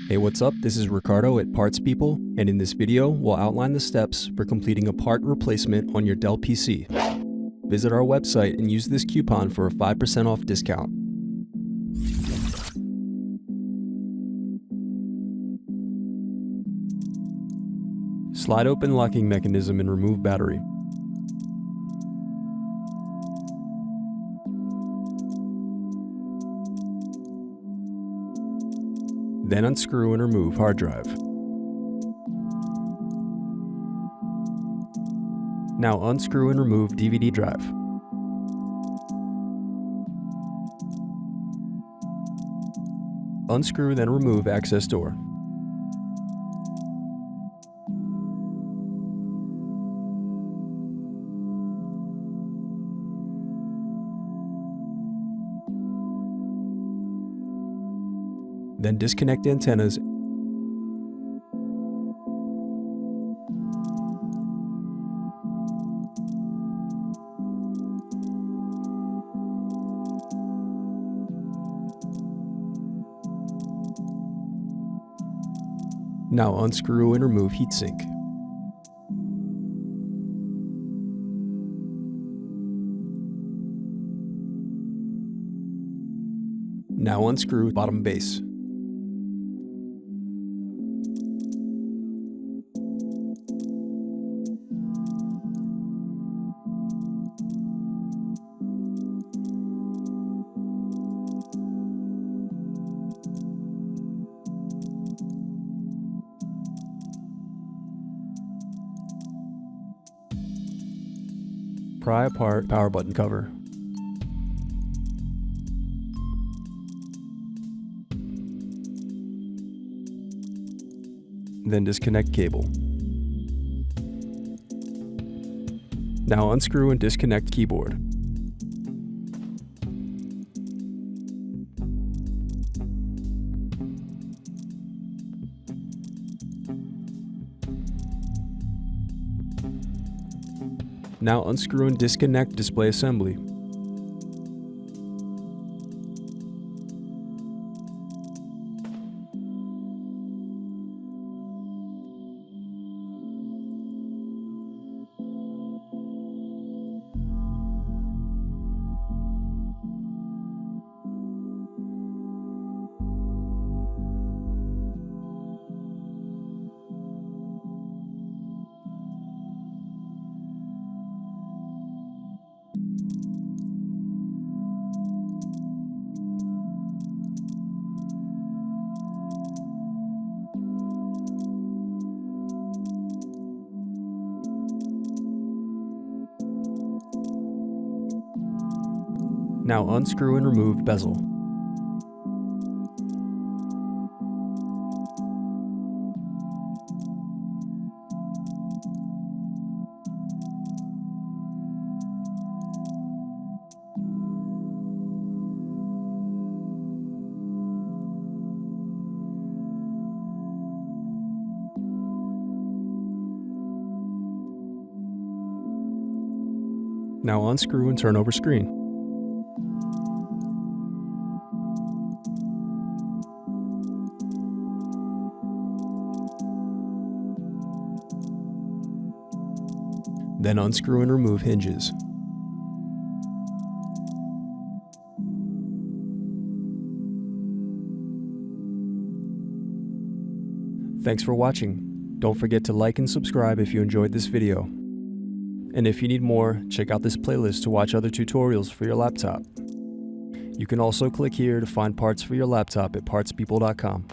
Hey, what's up? This is Ricardo at Parts People, and in this video, we'll outline the steps for completing a part replacement on your Dell PC. Visit our website and use this coupon for a 5% off discount. Slide open locking mechanism and remove battery. Then unscrew and remove hard drive. Now unscrew and remove DVD drive. Unscrew then remove access door. Then disconnect antennas . Now unscrew and remove heatsink. Now unscrew bottom base. Pry apart power button cover. Then disconnect cable. Now unscrew and disconnect keyboard. Now unscrew and disconnect display assembly. Now unscrew and remove bezel. Now unscrew and turn over screen. Then unscrew and remove hinges. Thanks for watching. Don't forget to like and subscribe if you enjoyed this video. And if you need more, check out this playlist to watch other tutorials for your laptop. You can also click here to find parts for your laptop at partspeople.com.